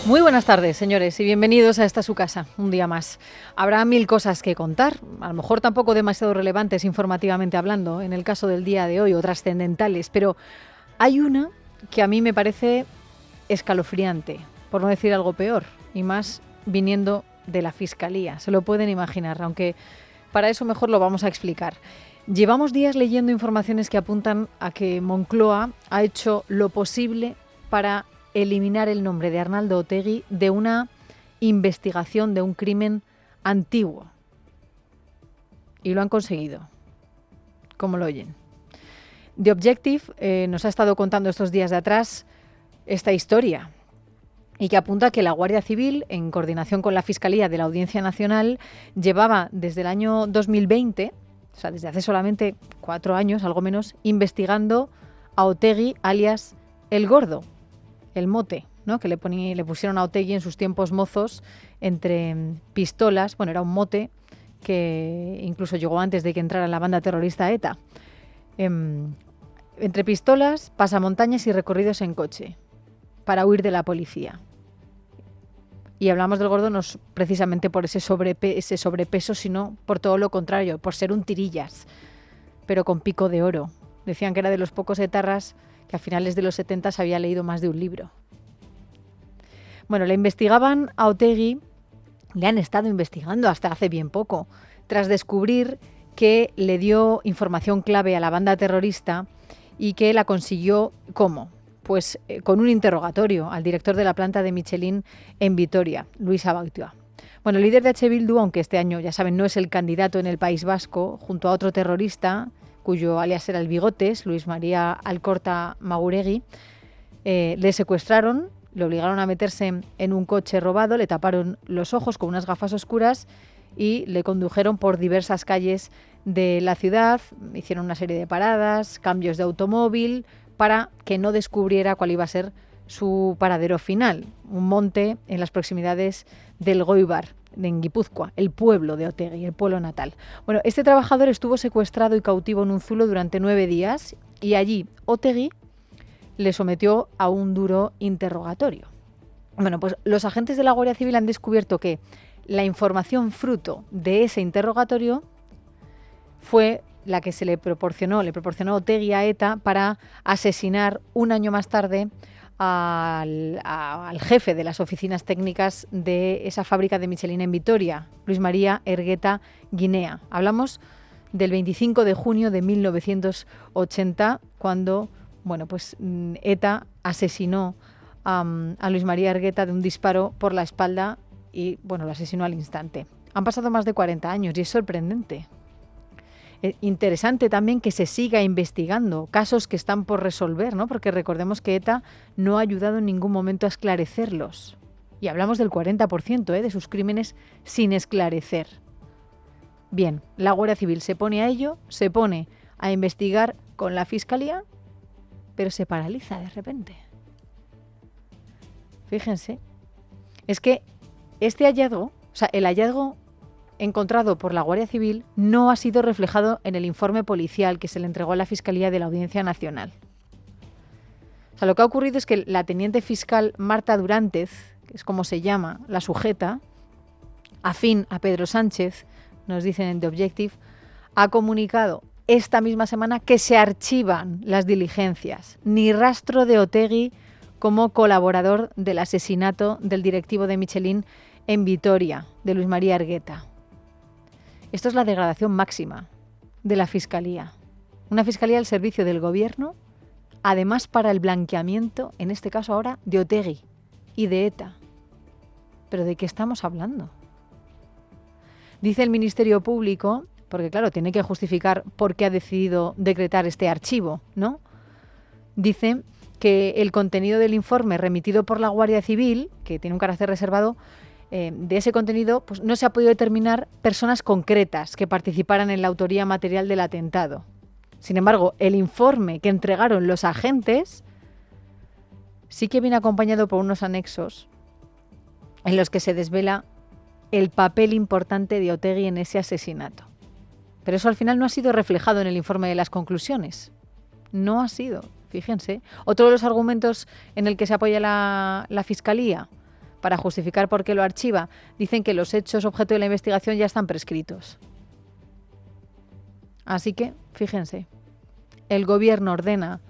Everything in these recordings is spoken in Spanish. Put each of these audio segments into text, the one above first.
Muy buenas tardes, señores, y bienvenidos a esta su casa, un día más. Habrá mil cosas que contar, a lo mejor tampoco demasiado relevantes informativamente hablando, en el caso del día de hoy, o trascendentales, pero hay una que a mí me parece escalofriante, por no decir algo peor, y más viniendo de la Fiscalía. Se lo pueden imaginar, aunque para eso mejor lo vamos a explicar. Llevamos días leyendo informaciones que apuntan a que Moncloa ha hecho lo posible para eliminar el nombre de Arnaldo Otegi de una investigación de un crimen antiguo. Y lo han conseguido, como lo oyen. The Objective nos ha estado contando estos días de atrás esta historia y que apunta a que la Guardia Civil, en coordinación con la Fiscalía de la Audiencia Nacional, llevaba desde el año 2020, o sea, desde hace solamente 4 años, algo menos, investigando a Otegi, alias El Gordo, el mote, ¿no?, que le pusieron a Otegi en sus tiempos mozos entre pistolas. Bueno, era un mote que incluso llegó antes de que entrara en la banda terrorista ETA. Entre pistolas, pasamontañas y recorridos en coche para huir de la policía. Y hablamos del Gordo no precisamente por ese sobrepeso, sino por todo lo contrario, por ser un tirillas, pero con pico de oro. Decían que era de los pocos etarras que a finales de los 70 había leído más de un libro. Bueno, le investigaban a Otegi, le han estado investigando hasta hace bien poco, tras descubrir que le dio información clave a la banda terrorista y que la consiguió, ¿cómo? Pues con un interrogatorio al director de la planta de Michelin en Vitoria, Luis Abaitua. Bueno, el líder de H. Bildu, aunque este año, ya saben, no es el candidato en el País Vasco, junto a otro terrorista, cuyo alias era el Bigotes, Luis María Alcorta Maguregui, le secuestraron, le obligaron a meterse en un coche robado, le taparon los ojos con unas gafas oscuras y le condujeron por diversas calles de la ciudad, hicieron una serie de paradas, cambios de automóvil, para que no descubriera cuál iba a ser su paradero final, un monte en las proximidades del Goibar, en Guipúzcoa, el pueblo de Otegi, el pueblo natal. Bueno, este trabajador estuvo secuestrado y cautivo en un zulo durante 9 días y allí Otegi le sometió a un duro interrogatorio. Bueno, pues los agentes de la Guardia Civil han descubierto que la información fruto de ese interrogatorio fue la que le proporcionó Otegi a ETA para asesinar un año más tarde al jefe de las oficinas técnicas de esa fábrica de Michelin en Vitoria, Luis María Ergueta Guinea. Hablamos del 25 de junio de 1980, cuando pues ETA asesinó a Luis María Ergueta de un disparo por la espalda y lo asesinó al instante. Han pasado más de 40 años y es sorprendente. Interesante también que se siga investigando casos que están por resolver, ¿no? Porque recordemos que ETA no ha ayudado en ningún momento a esclarecerlos. Y hablamos del 40% de sus crímenes sin esclarecer. Bien, la Guardia Civil se pone a ello, se pone a investigar con la Fiscalía, pero se paraliza de repente. Fíjense, es que este hallazgo, el hallazgo encontrado por la Guardia Civil no ha sido reflejado en el informe policial que se le entregó a la Fiscalía de la Audiencia Nacional. Lo que ha ocurrido es que la teniente fiscal Marta Durántez, que es como se llama, la sujeta, afín a Pedro Sánchez, nos dicen en The Objective, ha comunicado esta misma semana que se archivan las diligencias. Ni rastro de Otegi como colaborador del asesinato del directivo de Michelin en Vitoria, de Luis María Ergueta. Esto es la degradación máxima de la Fiscalía. Una Fiscalía al servicio del Gobierno, además para el blanqueamiento, en este caso ahora, de Otegi y de ETA. ¿Pero de qué estamos hablando? Dice el Ministerio Público, porque claro, tiene que justificar por qué ha decidido decretar este archivo, ¿no? Dice que el contenido del informe remitido por la Guardia Civil, que tiene un carácter reservado, de ese contenido no se ha podido determinar personas concretas que participaran en la autoría material del atentado. Sin embargo, el informe que entregaron los agentes sí que viene acompañado por unos anexos en los que se desvela el papel importante de Otegi en ese asesinato. Pero eso al final no ha sido reflejado en el informe de las conclusiones. No ha sido, fíjense. Otro de los argumentos en el que se apoya la Fiscalía, para justificar por qué lo archiva. Dicen que los hechos objeto de la investigación ya están prescritos. Así que, fíjense, el gobierno ordena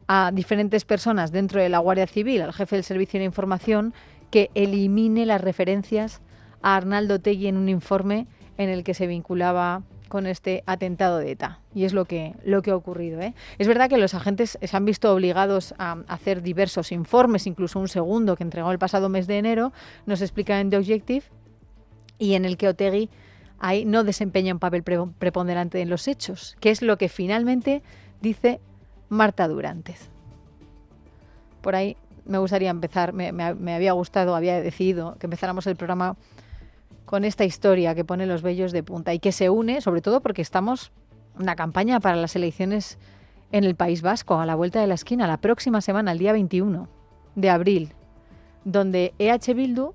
a diferentes personas dentro de la Guardia Civil, al jefe del Servicio de Información, que elimine las referencias a Arnaldo Otegi en un informe en el que se vinculaba con este atentado de ETA. Y es lo que ha ocurrido, ¿eh? Es verdad que los agentes se han visto obligados a hacer diversos informes, incluso un segundo que entregó el pasado mes de enero, nos explica en The Objective, y en el que Otegi ahí no desempeña un papel preponderante en los hechos, que es lo que finalmente dice Marta Durántes. Por ahí me gustaría empezar, me había gustado, había decidido que empezáramos el programa con esta historia que pone los vellos de punta y que se une, sobre todo porque estamos en una campaña para las elecciones en el País Vasco, a la vuelta de la esquina, la próxima semana, el día 21 de abril, donde EH Bildu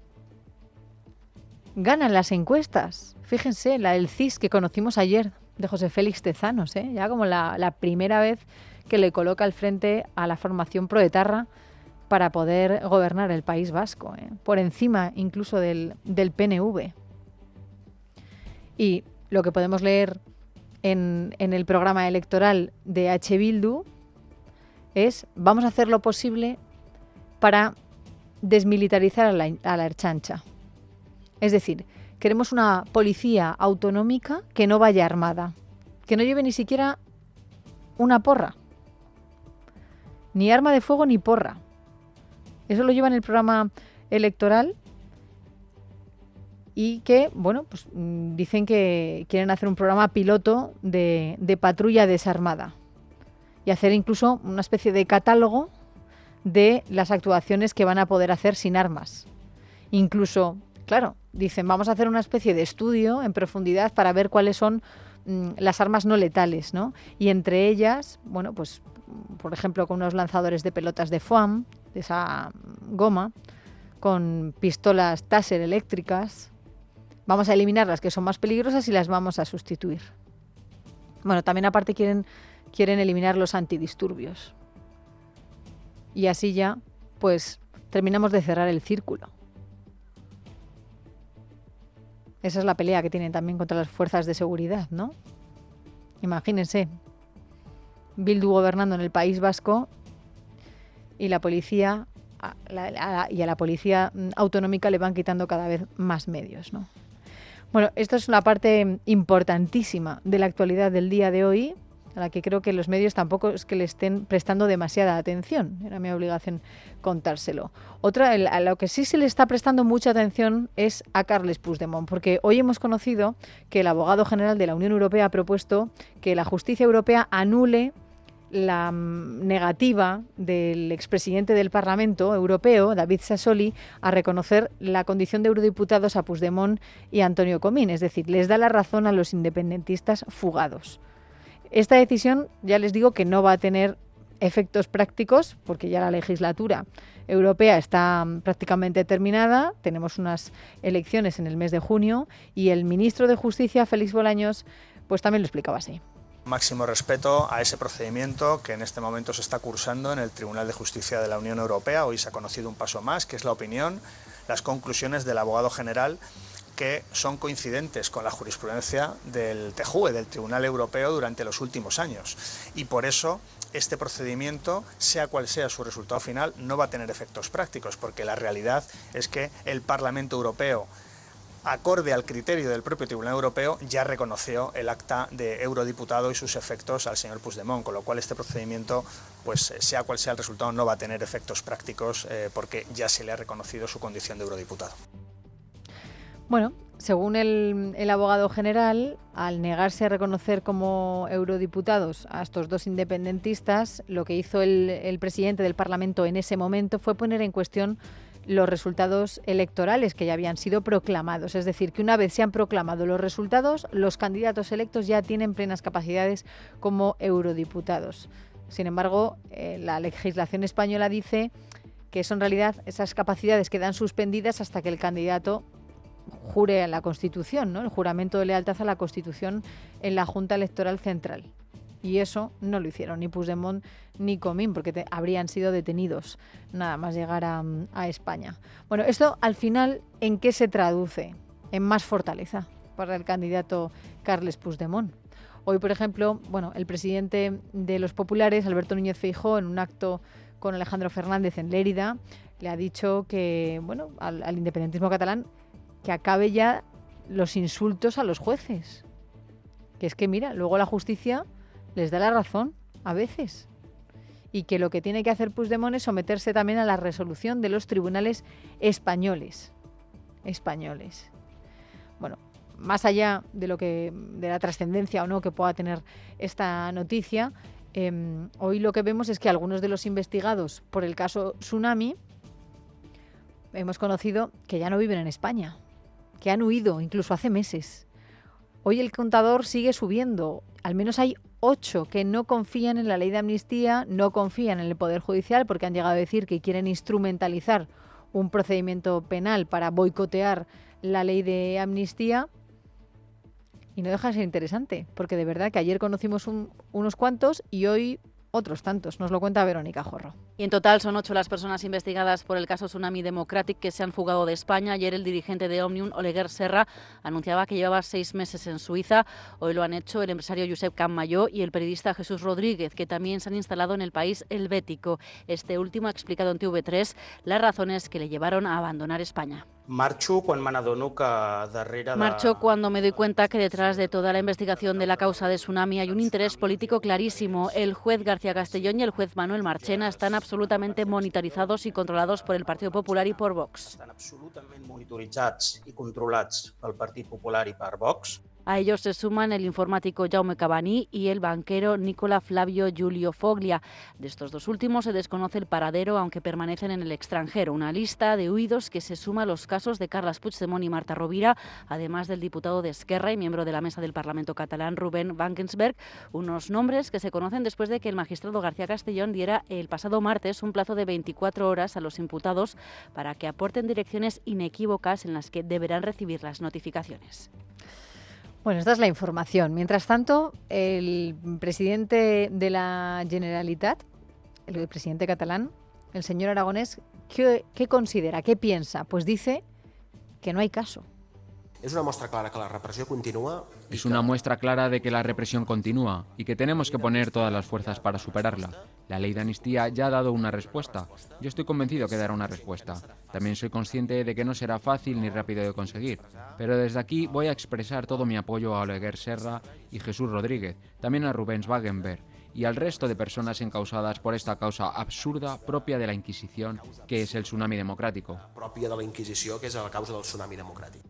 gana en las encuestas. Fíjense, la del CIS que conocimos ayer, de José Félix Tezanos, ya como la primera vez que le coloca al frente a la formación proetarra para poder gobernar el País Vasco, por encima incluso del PNV. Y lo que podemos leer en el programa electoral de EH Bildu es: vamos a hacer lo posible para desmilitarizar a la Ertzaintza. Es decir, queremos una policía autonómica que no vaya armada, que no lleve ni siquiera una porra, ni arma de fuego ni porra. Eso lo lleva en el programa electoral y que, bueno, pues dicen que quieren hacer un programa piloto de patrulla desarmada y hacer incluso una especie de catálogo de las actuaciones que van a poder hacer sin armas. Incluso, claro, dicen, vamos a hacer una especie de estudio en profundidad para ver cuáles son las armas no letales, ¿no? Y entre ellas, bueno, pues, por ejemplo, con unos lanzadores de pelotas de foam, de esa goma, con pistolas Taser eléctricas. Vamos a eliminar las que son más peligrosas y las vamos a sustituir. Bueno, también aparte quieren eliminar los antidisturbios. Y así ya, pues, terminamos de cerrar el círculo. Esa es la pelea que tienen también contra las fuerzas de seguridad, ¿no? Imagínense, Bildu gobernando en el País Vasco y la policía a la policía autonómica le van quitando cada vez más medios, ¿no? Bueno, esto es una parte importantísima de la actualidad del día de hoy, a la que creo que los medios tampoco es que le estén prestando demasiada atención. Era mi obligación contárselo. Otra, a lo que sí se le está prestando mucha atención es a Carles Puigdemont, porque hoy hemos conocido que el abogado general de la Unión Europea ha propuesto que la justicia europea anule la negativa del expresidente del Parlamento Europeo, David Sassoli, a reconocer la condición de eurodiputados a Puigdemont y a Antonio Comín. Es decir, les da la razón a los independentistas fugados. Esta decisión, ya les digo que no va a tener efectos prácticos, porque ya la legislatura europea está prácticamente terminada. Tenemos unas elecciones en el mes de junio y el ministro de Justicia, Félix Bolaños, pues también lo explicaba así. Máximo respeto a ese procedimiento que en este momento se está cursando en el Tribunal de Justicia de la Unión Europea. Hoy se ha conocido un paso más, que es la opinión, las conclusiones del abogado general, que son coincidentes con la jurisprudencia del TJUE, del Tribunal Europeo, durante los últimos años. Y por eso este procedimiento, sea cual sea su resultado final, no va a tener efectos prácticos, porque la realidad es que el Parlamento Europeo, acorde al criterio del propio Tribunal Europeo, ya reconoció el acta de eurodiputado y sus efectos al señor Puigdemont, con lo cual este procedimiento, pues sea cual sea el resultado, no va a tener efectos prácticos porque ya se le ha reconocido su condición de eurodiputado. Bueno, según el abogado general, al negarse a reconocer como eurodiputados a estos dos independentistas, lo que hizo el presidente del Parlamento en ese momento fue poner en cuestión los resultados electorales que ya habían sido proclamados. Es decir, que una vez se han proclamado los resultados, los candidatos electos ya tienen plenas capacidades como eurodiputados. Sin embargo, la legislación española dice que eso en realidad, esas capacidades quedan suspendidas hasta que el candidato jure a la Constitución, ¿no? El juramento de lealtad a la Constitución en la Junta Electoral Central. Y eso no lo hicieron ni Puigdemont ni Comín, porque habrían sido detenidos nada más llegar a España. Bueno, esto al final, ¿en qué se traduce? En más fortaleza para el candidato Carles Puigdemont. Hoy, por ejemplo, el presidente de los populares, Alberto Núñez Feijóo, en un acto con Alejandro Fernández en Lérida, le ha dicho que, al independentismo catalán, que acabe ya los insultos a los jueces. Que es que, mira, luego la justicia les da la razón a veces. Y que lo que tiene que hacer Puigdemont es someterse también a la resolución de los tribunales españoles. Bueno, más allá de la trascendencia o no que pueda tener esta noticia, hoy lo que vemos es que algunos de los investigados por el caso Tsunami hemos conocido que ya no viven en España, que han huido incluso hace meses. Hoy el contador sigue subiendo. Al menos hay 8 que no confían en la ley de amnistía, no confían en el Poder Judicial porque han llegado a decir que quieren instrumentalizar un procedimiento penal para boicotear la ley de amnistía. Y no deja de ser interesante, porque de verdad que ayer conocimos unos cuantos y hoy otros tantos. Nos lo cuenta Verónica Jorro. Y en total son 8 las personas investigadas por el caso Tsunami Democratic que se han fugado de España. Ayer el dirigente de Òmnium, Oleguer Serra, anunciaba que llevaba 6 meses en Suiza. Hoy lo han hecho el empresario Josep Campmajó y el periodista Jesús Rodríguez, que también se han instalado en el país helvético. Este último ha explicado en TV3 las razones que le llevaron a abandonar España. Marxo cuando me doy cuenta que detrás de toda la investigación de la causa de Tsunami hay un interés político clarísimo. El juez García Castellón y el juez Manuel Marchena están absolutamente monitorizados y controlados por el Partido Popular y por Vox. Estan absolutament monitoritzats i controlats pel Partit Popular i per Vox. A ellos se suman el informático Jaume Cabaní y el banquero Nicola Flavio Giulio Foglia. De estos dos últimos se desconoce el paradero, aunque permanecen en el extranjero. Una lista de huidos que se suma a los casos de Carles Puigdemont y Marta Rovira, además del diputado de Esquerra y miembro de la mesa del Parlamento catalán, Rubén Wagensberg. Unos nombres que se conocen después de que el magistrado García Castellón diera el pasado martes un plazo de 24 horas a los imputados para que aporten direcciones inequívocas en las que deberán recibir las notificaciones. Bueno, esta es la información. Mientras tanto, el presidente de la Generalitat, el presidente catalán, el señor Aragonés, ¿qué considera? ¿Qué piensa? Pues dice que no hay caso. Es una muestra clara que la represión continúa. Es una muestra clara de que la represión continúa y que tenemos que poner todas las fuerzas para superarla. La ley de amnistía ya ha dado una respuesta. Yo estoy convencido que dará una respuesta. También soy consciente de que no será fácil ni rápido de conseguir. Pero desde aquí voy a expresar todo mi apoyo a Oleguer Serra y Jesús Rodríguez, también a Rubens Wagensberg y al resto de personas encausadas por esta causa absurda propia de la Inquisición, que es el Tsunami Democrático. Propia de la Inquisición, que es la causa del Tsunami Democrático.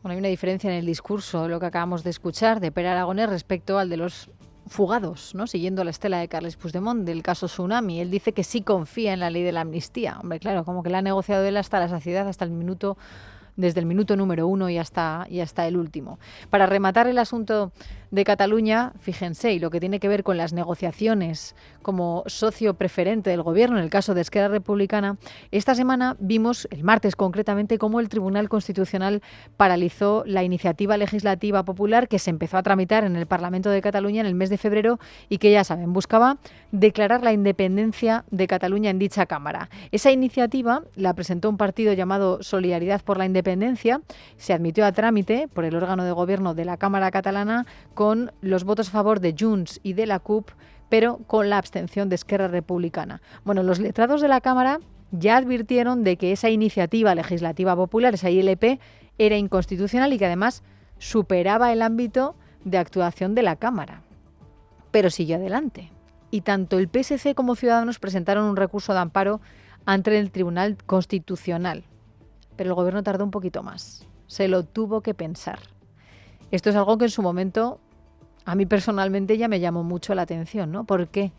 Bueno, hay una diferencia en el discurso de lo que acabamos de escuchar de Pere Aragonés respecto al de los fugados, ¿no? Siguiendo la estela de Carles Puigdemont del caso Tsunami. Él dice que sí confía en la ley de la amnistía. Hombre, claro, como que la ha negociado él hasta la saciedad, desde el minuto número 1 y hasta el último. Para rematar el asunto de Cataluña, fíjense, y lo que tiene que ver con las negociaciones como socio preferente del gobierno, en el caso de Esquerra Republicana, esta semana vimos, el martes concretamente, cómo el Tribunal Constitucional paralizó la iniciativa legislativa popular que se empezó a tramitar en el Parlamento de Cataluña en el mes de febrero y que, ya saben, buscaba declarar la independencia de Cataluña en dicha Cámara. Esa iniciativa la presentó un partido llamado Solidaridad por la Independencia, se admitió a trámite por el órgano de gobierno de la Cámara catalana con los votos a favor de Junts y de la CUP, pero con la abstención de Esquerra Republicana. Bueno, los letrados de la Cámara ya advirtieron de que esa iniciativa legislativa popular, esa ILP, era inconstitucional y que además superaba el ámbito de actuación de la Cámara. Pero siguió adelante. Y tanto el PSC como Ciudadanos presentaron un recurso de amparo ante el Tribunal Constitucional. Pero el gobierno tardó un poquito más. Se lo tuvo que pensar. Esto es algo que en su momento a mí personalmente ya me llamó mucho la atención, ¿no? ¿Por qué?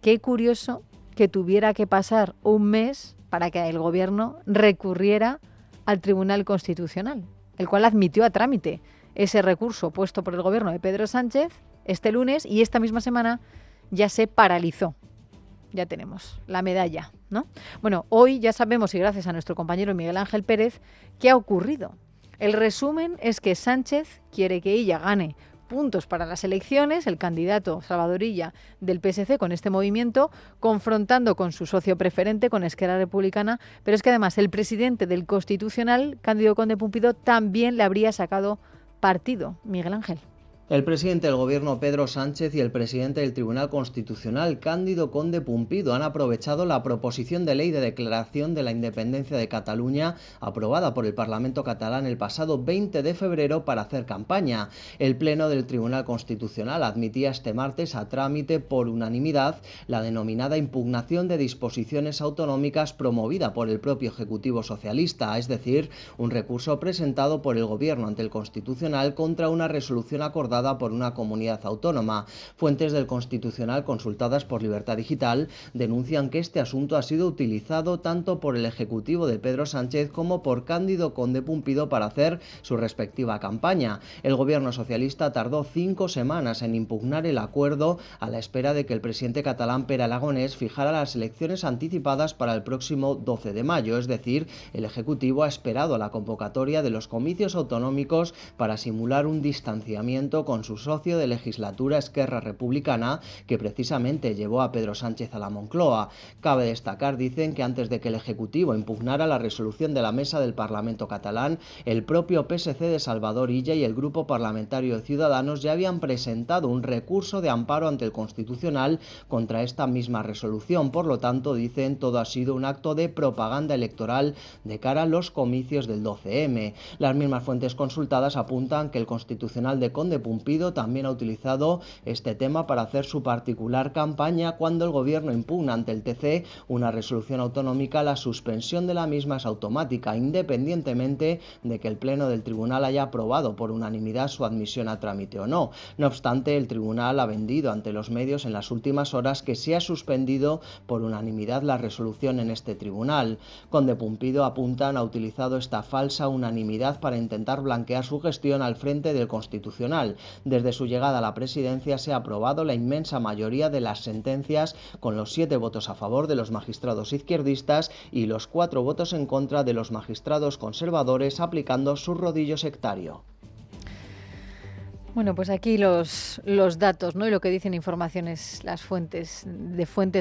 Qué curioso que tuviera que pasar un mes para que el gobierno recurriera al Tribunal Constitucional, el cual admitió a trámite ese recurso puesto por el gobierno de Pedro Sánchez este lunes y esta misma semana ya se paralizó. Ya tenemos la medalla, ¿no? Bueno, hoy ya sabemos, y gracias a nuestro compañero Miguel Ángel Pérez, qué ha ocurrido. El resumen es que Sánchez quiere que ella gane puntos para las elecciones, el candidato Salvador Illa del PSC con este movimiento, confrontando con su socio preferente, con Esquerra Republicana, pero es que además el presidente del Constitucional, Cándido Conde Pumpido, también le habría sacado partido. Miguel Ángel. El presidente del Gobierno, Pedro Sánchez, y el presidente del Tribunal Constitucional, Cándido Conde Pumpido, han aprovechado la proposición de ley de declaración de la independencia de Cataluña aprobada por el Parlamento catalán el pasado 20 de febrero para hacer campaña. El Pleno del Tribunal Constitucional admitía este martes a trámite por unanimidad la denominada impugnación de disposiciones autonómicas promovida por el propio Ejecutivo Socialista, es decir, un recurso presentado por el Gobierno ante el Constitucional contra una resolución acordada por una comunidad autónoma. Fuentes del Constitucional consultadas por Libertad Digital denuncian que este asunto ha sido utilizado tanto por el Ejecutivo de Pedro Sánchez como por Cándido Conde Pumpido para hacer su respectiva campaña. El Gobierno socialista tardó 5 semanas en impugnar el acuerdo a la espera de que el presidente catalán Pere Aragonès fijara las elecciones anticipadas para el próximo 12 de mayo, es decir, el Ejecutivo ha esperado la convocatoria de los comicios autonómicos para simular un distanciamiento con su socio de legislatura Esquerra Republicana, que precisamente llevó a Pedro Sánchez a la Moncloa. Cabe destacar, dicen, que antes de que el Ejecutivo impugnara la resolución de la mesa del Parlamento catalán, el propio PSC de Salvador Illa y el Grupo Parlamentario de Ciudadanos ya habían presentado un recurso de amparo ante el Constitucional contra esta misma resolución. Por lo tanto, dicen, todo ha sido un acto de propaganda electoral de cara a los comicios del 12M. Las mismas fuentes consultadas apuntan que el Constitucional de Conde Pumpido también ha utilizado este tema para hacer su particular campaña cuando el Gobierno impugna ante el TC una resolución autonómica. La suspensión de la misma es automática, independientemente de que el Pleno del Tribunal haya aprobado por unanimidad su admisión a trámite o no. No obstante, el Tribunal ha vendido ante los medios en las últimas horas que se ha suspendido por unanimidad la resolución en este tribunal. Conde Pumpido, apuntan, ha utilizado esta falsa unanimidad para intentar blanquear su gestión al frente del Constitucional. Desde su llegada a la presidencia se ha aprobado la inmensa mayoría de las sentencias, con los 7 votos a favor de los magistrados izquierdistas y los 4 votos en contra de los magistrados conservadores, aplicando su rodillo sectario. Bueno, pues aquí los datos, ¿no? Y lo que dicen informaciones, las fuentes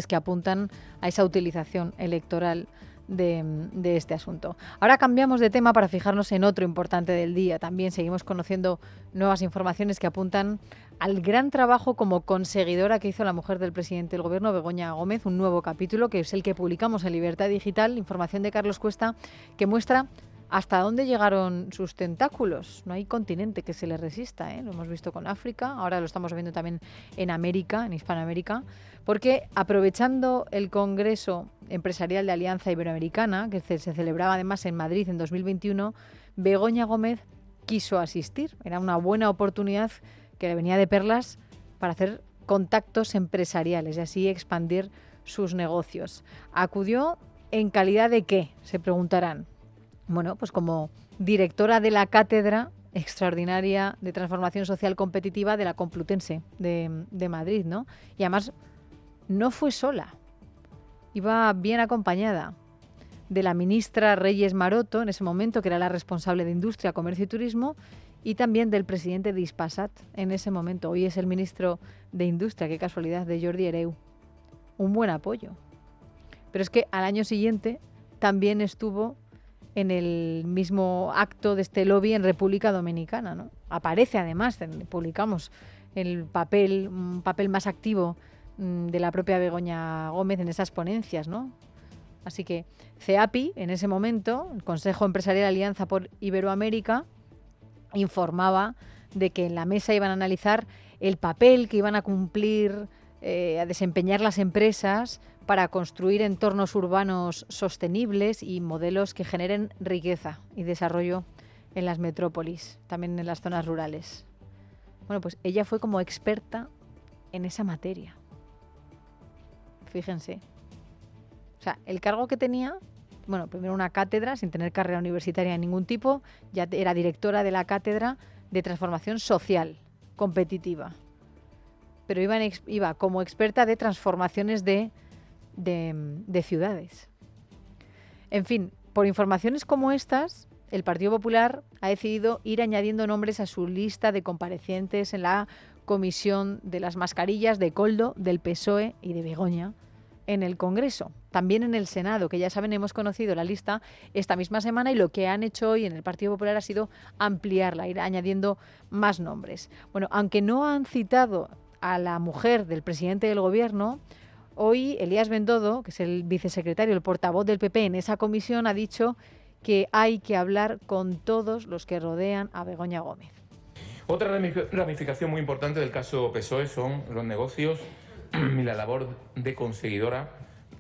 que apuntan a esa utilización electoral de este asunto. Ahora cambiamos de tema para fijarnos en otro importante del día. También seguimos conociendo nuevas informaciones que apuntan al gran trabajo como conseguidora que hizo la mujer del presidente del Gobierno, Begoña Gómez, un nuevo capítulo que es el que publicamos en Libertad Digital, información de Carlos Cuesta, que muestra hasta dónde llegaron sus tentáculos. No hay continente que se le resista, ¿eh? Lo hemos visto con África, ahora lo estamos viendo también en América, en Hispanoamérica, porque aprovechando el Congreso Empresarial de Alianza Iberoamericana, que se celebraba además en Madrid en 2021, Begoña Gómez quiso asistir. Era una buena oportunidad que le venía de perlas para hacer contactos empresariales y así expandir sus negocios. ¿Acudió en calidad de qué?, se preguntarán. Bueno, pues como directora de la Cátedra Extraordinaria de Transformación Social Competitiva de la Complutense de Madrid, ¿no? Y además no fue sola, iba bien acompañada de la ministra Reyes Maroto, en ese momento, que era la responsable de Industria, Comercio y Turismo, y también del presidente de Hispasat en ese momento. Hoy es el ministro de Industria, qué casualidad, de Jordi Hereu. Un buen apoyo. Pero es que al año siguiente también estuvo en el mismo acto de este lobby en República Dominicana, ¿no? Aparece además, publicamos un papel más activo de la propia Begoña Gómez en esas ponencias, ¿no? Así que CEAPI, en ese momento, el Consejo Empresarial Alianza por Iberoamérica, informaba de que en la mesa iban a analizar el papel que iban a cumplir, a desempeñar las empresas para construir entornos urbanos sostenibles y modelos que generen riqueza y desarrollo en las metrópolis, también en las zonas rurales. Bueno, pues ella fue como experta en esa materia. Fíjense. O sea, el cargo que tenía, bueno, primero una cátedra sin tener carrera universitaria de ningún tipo, ya era directora de la Cátedra de Transformación Social Competitiva. Pero iba como experta de transformaciones de ciudades. En fin, por informaciones como estas, el Partido Popular ha decidido ir añadiendo nombres a su lista de comparecientes en la comisión de las mascarillas de Koldo, del PSOE y de Begoña en el Congreso. También en el Senado, que ya saben, hemos conocido la lista esta misma semana y lo que han hecho hoy en el Partido Popular ha sido ampliarla, ir añadiendo más nombres. Bueno, aunque no han citado a la mujer del presidente del Gobierno, hoy Elías Bendodo, que es el vicesecretario, el portavoz del PP en esa comisión, ha dicho que hay que hablar con todos los que rodean a Begoña Gómez. Otra ramificación muy importante del caso PSOE son los negocios y la labor de conseguidora,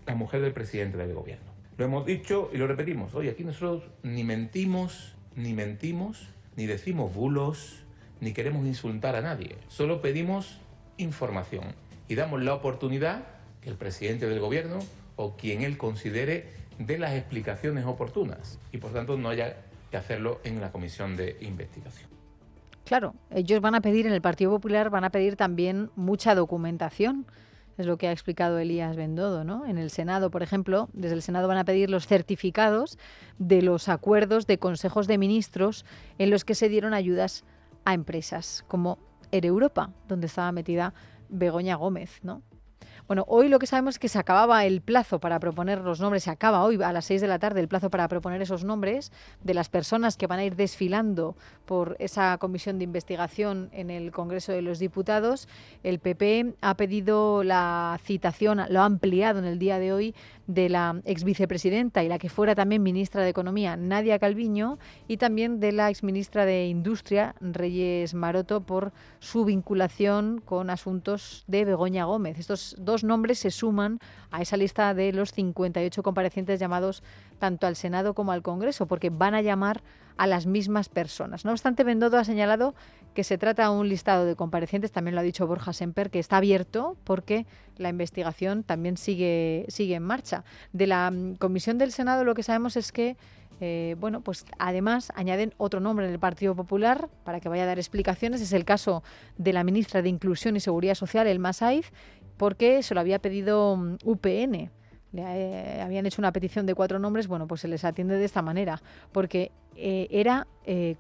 la mujer del presidente del Gobierno. Lo hemos dicho y lo repetimos. Oye, aquí nosotros ni mentimos, ni decimos bulos, ni queremos insultar a nadie. Solo pedimos información y damos la oportunidad que el presidente del Gobierno o quien él considere dé las explicaciones oportunas y, por tanto, no haya que hacerlo en la comisión de investigación. Claro, ellos van a pedir, en el Partido Popular, van a pedir también mucha documentación, es lo que ha explicado Elías Bendodo, ¿no? En el Senado, por ejemplo, desde el Senado van a pedir los certificados de los acuerdos de consejos de ministros en los que se dieron ayudas a empresas, como Ereuropa, donde estaba metida Begoña Gómez, ¿no? Bueno, hoy lo que sabemos es que se acababa el plazo para proponer los nombres, se acaba hoy a las 6 de la tarde el plazo para proponer esos nombres de las personas que van a ir desfilando por esa comisión de investigación en el Congreso de los Diputados. El PP ha pedido la citación, lo ha ampliado en el día de hoy, de la exvicepresidenta y la que fuera también ministra de Economía, Nadia Calviño, y también de la exministra de Industria, Reyes Maroto, por su vinculación con asuntos de Begoña Gómez. Estos dos nombres se suman a esa lista de los 58 comparecientes llamados tanto al Senado como al Congreso, porque van a llamar a las mismas personas. No obstante, Bendodo ha señalado que se trata de un listado de comparecientes, también lo ha dicho Borja Semper, que está abierto porque la investigación también sigue en marcha. De la comisión del Senado lo que sabemos es que pues además añaden otro nombre en el Partido Popular para que vaya a dar explicaciones. Es el caso de la ministra de Inclusión y Seguridad Social, Elma Saiz, porque se lo había pedido UPN. Habían hecho una petición de 4 nombres, bueno, pues se les atiende de esta manera, porque era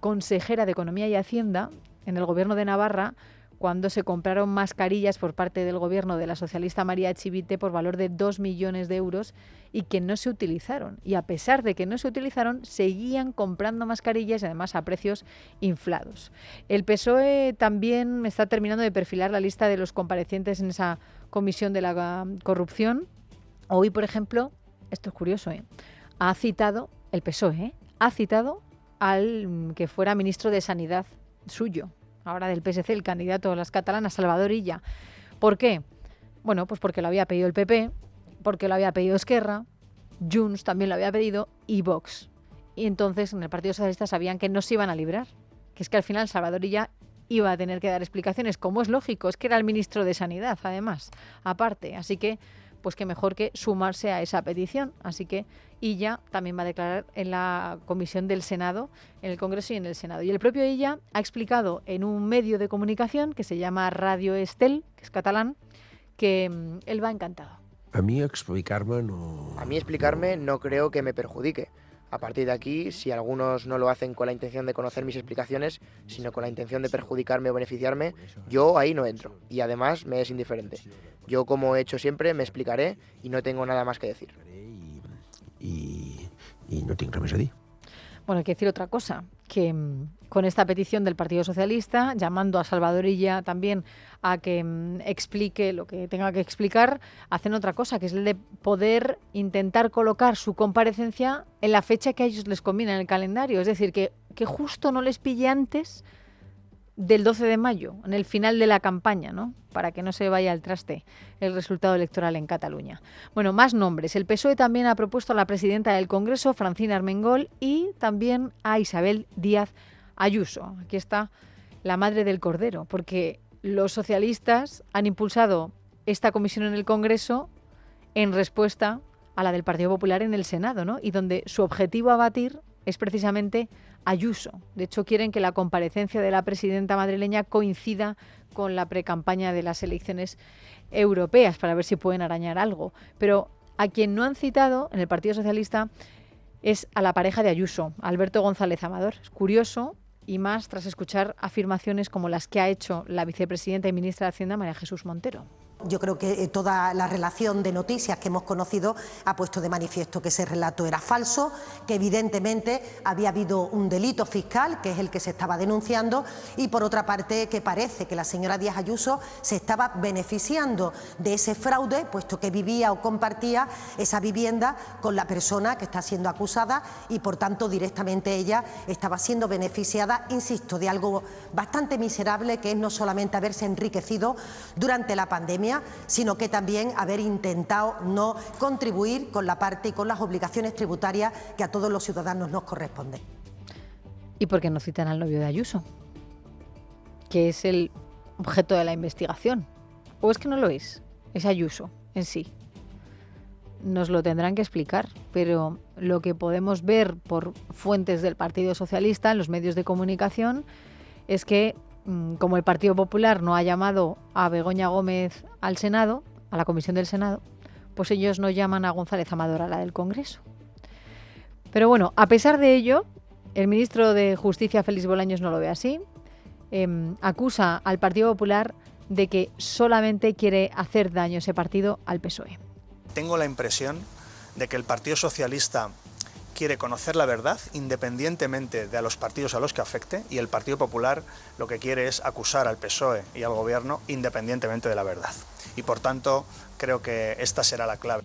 consejera de Economía y Hacienda en el Gobierno de Navarra cuando se compraron mascarillas por parte del gobierno de la socialista María Chivite por valor de 2 millones de euros y que no se utilizaron. Y a pesar de que no se utilizaron, seguían comprando mascarillas y además a precios inflados. El PSOE también está terminando de perfilar la lista de los comparecientes en esa comisión de la corrupción. Hoy, por ejemplo, esto es curioso, ha citado, el PSOE, ha citado al que fuera ministro de Sanidad suyo, ahora del PSC, el candidato a las catalanas, Salvador Illa. ¿Por qué? Bueno, pues porque lo había pedido el PP, porque lo había pedido Esquerra, Junts también lo había pedido y Vox. Y entonces en el Partido Socialista sabían que no se iban a librar, que es que al final Salvador Illa iba a tener que dar explicaciones, como es lógico, es que era el ministro de Sanidad, además, aparte. Así que pues que mejor que sumarse a esa petición. Así que Illa también va a declarar en la comisión del Senado, en el Congreso y en el Senado. Y el propio Illa ha explicado en un medio de comunicación que se llama Radio Estel, que es catalán, que él va encantado. A mí explicarme no creo que me perjudique. A partir de aquí, si algunos no lo hacen con la intención de conocer mis explicaciones, sino con la intención de perjudicarme o beneficiarme, yo ahí no entro. Y además me es indiferente. Yo, como he hecho siempre, me explicaré y no tengo nada más que decir. Y no tengo res més a dir. Bueno, hay que decir otra cosa, que con esta petición del Partido Socialista, llamando a Salvador Illa también a que explique lo que tenga que explicar, hacen otra cosa, que es el de poder intentar colocar su comparecencia en la fecha que a ellos les conviene en el calendario. Es decir, que justo no les pille antes del 12 de mayo, en el final de la campaña, ¿no? Para que no se vaya al traste el resultado electoral en Cataluña. Bueno, más nombres. El PSOE también ha propuesto a la presidenta del Congreso, Francina Armengol, y también a Isabel Díaz Ayuso. Aquí está la madre del cordero, porque los socialistas han impulsado esta comisión en el Congreso en respuesta a la del Partido Popular en el Senado, ¿no? Y donde su objetivo a batir es precisamente Ayuso. De hecho, quieren que la comparecencia de la presidenta madrileña coincida con la precampaña de las elecciones europeas para ver si pueden arañar algo. Pero a quien no han citado en el Partido Socialista es a la pareja de Ayuso, Alberto González Amador. Es curioso, y más tras escuchar afirmaciones como las que ha hecho la vicepresidenta y ministra de Hacienda, María Jesús Montero. Yo creo que toda la relación de noticias que hemos conocido ha puesto de manifiesto que ese relato era falso, que evidentemente había habido un delito fiscal, que es el que se estaba denunciando, y por otra parte que parece que la señora Díaz Ayuso se estaba beneficiando de ese fraude, puesto que vivía o compartía esa vivienda con la persona que está siendo acusada y por tanto directamente ella estaba siendo beneficiada, insisto, de algo bastante miserable, que es no solamente haberse enriquecido durante la pandemia, sino que también haber intentado no contribuir con la parte y con las obligaciones tributarias que a todos los ciudadanos nos corresponden. ¿Y por qué no citan al novio de Ayuso? Que es el objeto de la investigación. ¿O es que no lo es? Es Ayuso en sí. Nos lo tendrán que explicar, pero lo que podemos ver por fuentes del Partido Socialista en los medios de comunicación es que, como el Partido Popular no ha llamado a Begoña Gómez al Senado, a la comisión del Senado, pues ellos no llaman a González Amador a la del Congreso. Pero bueno, a pesar de ello, el ministro de Justicia, Félix Bolaños, no lo ve así. Acusa al Partido Popular de que solamente quiere hacer daño ese partido al PSOE. Tengo la impresión de que el Partido Socialista quiere conocer la verdad independientemente de a los partidos a los que afecte, y el Partido Popular lo que quiere es acusar al PSOE y al Gobierno independientemente de la verdad. Y por tanto, creo que esta será la clave.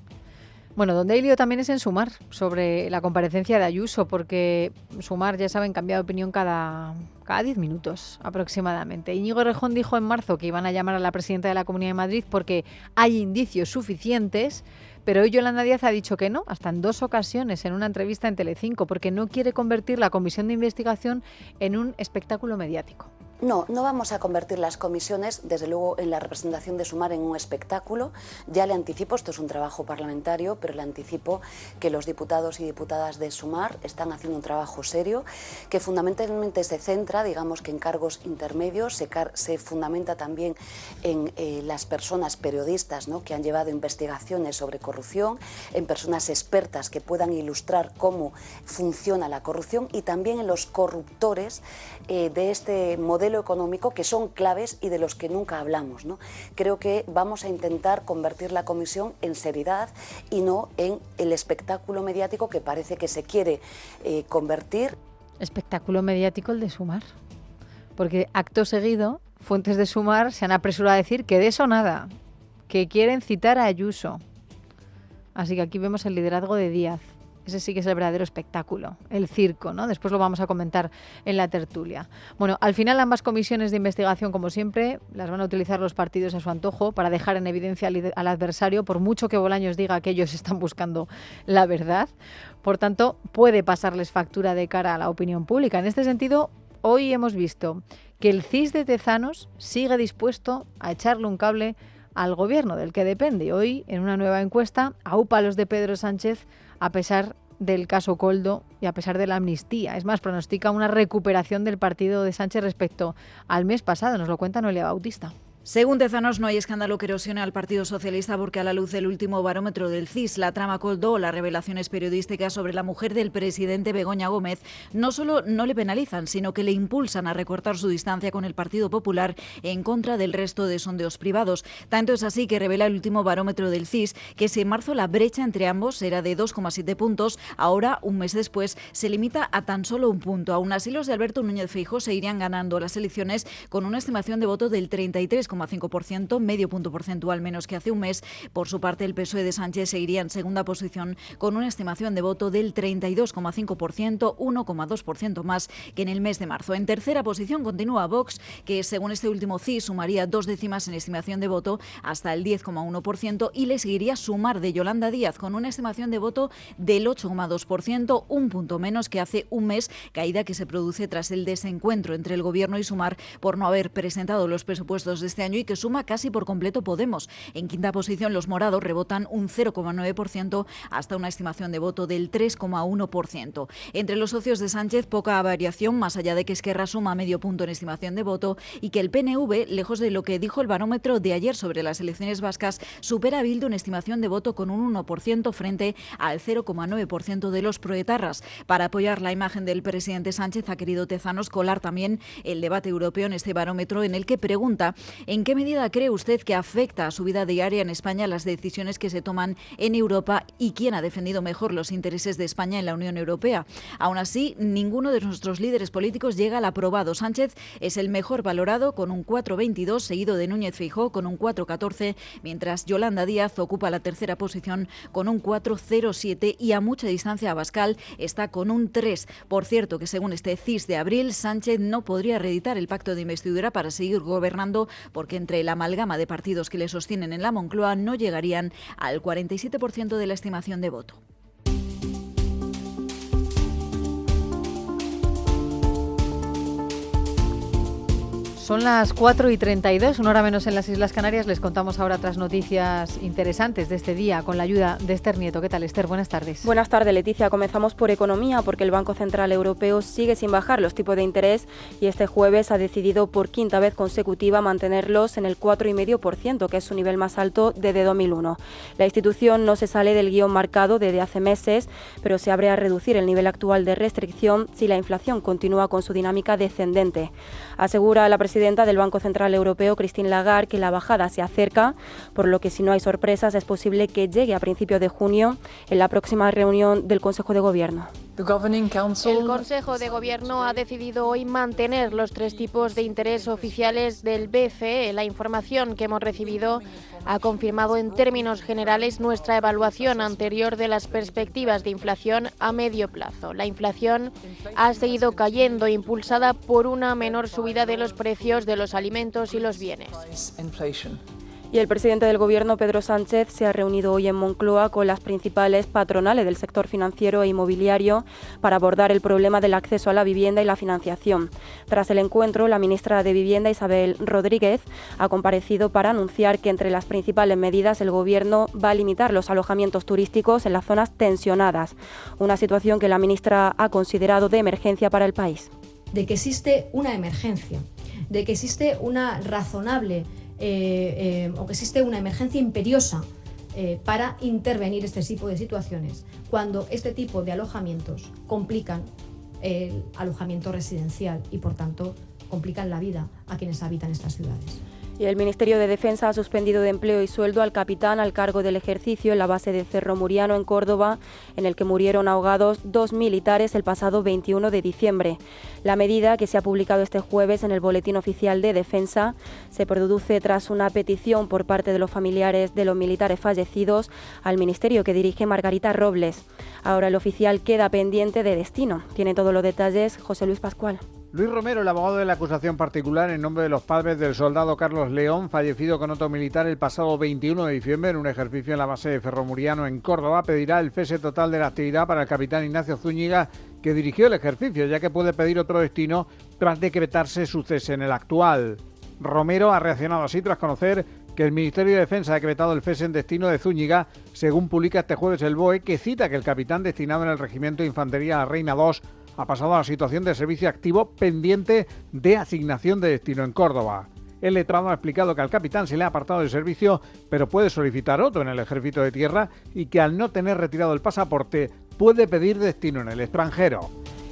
Bueno, donde hay lío también es en Sumar, sobre la comparecencia de Ayuso, porque Sumar, ya saben, cambia de opinión cada 10 minutos aproximadamente. Íñigo Errejón dijo en marzo que iban a llamar a la presidenta de la Comunidad de Madrid porque hay indicios suficientes, pero hoy Yolanda Díaz ha dicho que no, hasta en 2 ocasiones en una entrevista en Telecinco, porque no quiere convertir la comisión de investigación en un espectáculo mediático. No, no vamos a convertir las comisiones, desde luego, en la representación de Sumar en un espectáculo. Ya le anticipo, esto es un trabajo parlamentario, pero le anticipo que los diputados y diputadas de Sumar están haciendo un trabajo serio, que fundamentalmente se centra, digamos, que en cargos intermedios, se fundamenta también en las personas periodistas, ¿no?, que han llevado investigaciones sobre corrupción, en personas expertas que puedan ilustrar cómo funciona la corrupción, y también en los corruptores de este modelo económico, que son claves y de los que nunca hablamos, ¿no? Creo que vamos a intentar convertir la comisión en seriedad y no en el espectáculo mediático que parece que se quiere convertir. Espectáculo mediático el de Sumar, porque acto seguido fuentes de Sumar se han apresurado a decir que de eso nada, que quieren citar a Ayuso. Así que aquí vemos el liderazgo de Díaz. Ese sí que es el verdadero espectáculo, el circo, ¿no? Después lo vamos a comentar en la tertulia. Bueno, al final ambas comisiones de investigación, como siempre, las van a utilizar los partidos a su antojo para dejar en evidencia al adversario, por mucho que Bolaños diga que ellos están buscando la verdad. Por tanto, puede pasarles factura de cara a la opinión pública. En este sentido, hoy hemos visto que el CIS de Tezanos sigue dispuesto a echarle un cable al Gobierno del que depende. Hoy, en una nueva encuesta, aupa a los de Pedro Sánchez a pesar del caso Koldo y a pesar de la amnistía. Es más, pronostica una recuperación del partido de Sánchez respecto al mes pasado. Nos lo cuenta Noelia Bautista. Según Tezanos, no hay escándalo que erosione al Partido Socialista porque, a la luz del último barómetro del CIS, la trama Koldo o las revelaciones periodísticas sobre la mujer del presidente Begoña Gómez no solo no le penalizan, sino que le impulsan a recortar su distancia con el Partido Popular en contra del resto de sondeos privados. Tanto es así que revela el último barómetro del CIS que si en marzo la brecha entre ambos era de 2,7 puntos, ahora, un mes después, se limita a tan solo 1 punto. Aún así, los de Alberto Núñez Feijóo se irían ganando las elecciones con una estimación de voto del 33,5%, medio punto porcentual menos que hace un mes. Por su parte, el PSOE de Sánchez seguiría en segunda posición con una estimación de voto del 32,5%, 1,2% más que en el mes de marzo. En tercera posición continúa Vox, que según este último CIS sumaría 2 décimas en estimación de voto hasta el 10,1%, y le seguiría Sumar de Yolanda Díaz con una estimación de voto del 8,2%, 1 punto menos que hace un mes, caída que se produce tras el desencuentro entre el Gobierno y Sumar por no haber presentado los presupuestos de este este año y que suma casi por completo Podemos. En quinta posición, los morados rebotan un 0,9% hasta una estimación de voto del 3,1%. Entre los socios de Sánchez, poca variación, más allá de que Esquerra suma medio punto en estimación de voto y que el PNV, lejos de lo que dijo el barómetro de ayer sobre las elecciones vascas, supera a Bildu en estimación de voto con un 1% frente al 0,9% de los proetarras. Para apoyar la imagen del presidente Sánchez ha querido Tezanos colar también el debate europeo en este barómetro, en el que pregunta ¿en qué medida cree usted que afecta a su vida diaria en España las decisiones que se toman en Europa y quién ha defendido mejor los intereses de España en la Unión Europea? Aún así, ninguno de nuestros líderes políticos llega al aprobado. Sánchez es el mejor valorado con un 4,22, seguido de Núñez Feijóo con un 4,14, mientras Yolanda Díaz ocupa la tercera posición con un 4,07 y a mucha distancia Abascal está con un 3. Por cierto, que según este CIS de abril, Sánchez no podría reeditar el pacto de investidura para seguir gobernando porque entre la amalgama de partidos que le sostienen en la Moncloa no llegarían al 47% de la estimación de voto. Son las 4:32, una hora menos en las Islas Canarias. Les contamos ahora otras noticias interesantes de este día con la ayuda de Esther Nieto. ¿Qué tal, Esther? Buenas tardes. Buenas tardes, Leticia. Comenzamos por economía, porque el Banco Central Europeo sigue sin bajar los tipos de interés y este jueves ha decidido por quinta vez consecutiva mantenerlos en el 4,5%, que es su nivel más alto desde 2001. La institución no se sale del guión marcado desde hace meses, pero se abre a reducir el nivel actual de restricción si la inflación continúa con su dinámica descendente. Asegura la presidenta del Banco Central Europeo, Christine Lagarde, que la bajada se acerca, por lo que si no hay sorpresas es posible que llegue a principios de junio en la próxima reunión del Consejo de Gobierno. El Consejo de Gobierno ha decidido hoy mantener los 3 tipos de interés oficiales del BCE. La información que hemos recibido ha confirmado en términos generales nuestra evaluación anterior de las perspectivas de inflación a medio plazo. La inflación ha seguido cayendo, impulsada por una menor subida de los precios de los alimentos y los bienes. Y el presidente del Gobierno, Pedro Sánchez, se ha reunido hoy en Moncloa con las principales patronales del sector financiero e inmobiliario para abordar el problema del acceso a la vivienda y la financiación. Tras el encuentro, la ministra de Vivienda, Isabel Rodríguez, ha comparecido para anunciar que entre las principales medidas el Gobierno va a limitar los alojamientos turísticos en las zonas tensionadas, una situación que la ministra ha considerado de emergencia para el país. De que existe una emergencia, de que existe una razonable o que existe una emergencia imperiosa para intervenir este tipo de situaciones, cuando este tipo de alojamientos complican el alojamiento residencial y, por tanto, complican la vida a quienes habitan estas ciudades. Y el Ministerio de Defensa ha suspendido de empleo y sueldo al capitán al cargo del ejercicio en la base de Cerro Muriano, en Córdoba, en el que murieron ahogados 2 militares el pasado 21 de diciembre. La medida, que se ha publicado este jueves en el Boletín Oficial de Defensa, se produce tras una petición por parte de los familiares de los militares fallecidos al ministerio que dirige Margarita Robles. Ahora el oficial queda pendiente de destino. Tiene todos los detalles José Luis Pascual. Luis Romero, el abogado de la acusación particular en nombre de los padres del soldado Carlos León, fallecido con otro militar el pasado 21 de diciembre en un ejercicio en la base de Cerro Muriano, en Córdoba, pedirá el cese total de la actividad para el capitán Ignacio Zúñiga, que dirigió el ejercicio, ya que puede pedir otro destino tras decretarse su cese en el actual. Romero ha reaccionado así tras conocer que el Ministerio de Defensa ha decretado el cese en destino de Zúñiga, según publica este jueves el BOE, que cita que el capitán destinado en el Regimiento de Infantería La Reina II ha pasado a la situación de servicio activo pendiente de asignación de destino en Córdoba. El letrado ha explicado que al capitán se le ha apartado del servicio, pero puede solicitar otro en el Ejército de Tierra y que al no tener retirado el pasaporte puede pedir destino en el extranjero.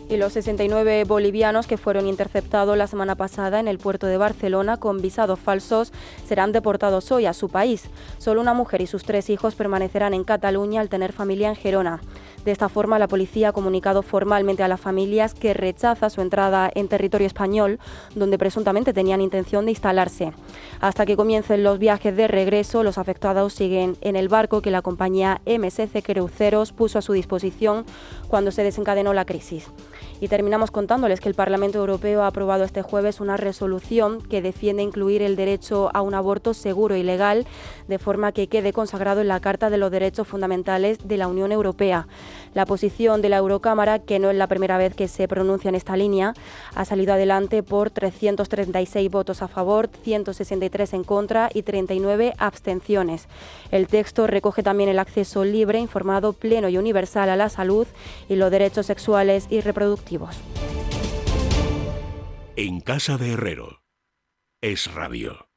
Y los 69 bolivianos que fueron interceptados la semana pasada en el puerto de Barcelona con visados falsos serán deportados hoy a su país. Solo una mujer y sus 3 hijos permanecerán en Cataluña al tener familia en Gerona. De esta forma, la policía ha comunicado formalmente a las familias que rechaza su entrada en territorio español, donde presuntamente tenían intención de instalarse. Hasta que comiencen los viajes de regreso, los afectados siguen en el barco que la compañía MSC Cruceros puso a su disposición cuando se desencadenó la crisis. Y terminamos contándoles que el Parlamento Europeo ha aprobado este jueves una resolución que defiende incluir el derecho a un aborto seguro y legal, de forma que quede consagrado en la Carta de los Derechos Fundamentales de la Unión Europea. La posición de la Eurocámara, que no es la primera vez que se pronuncia en esta línea, ha salido adelante por 336 votos a favor, 163 en contra y 39 abstenciones. El texto recoge también el acceso libre, informado, pleno y universal a la salud y los derechos sexuales y reproductivos. En casa de Herrero, Es Radio.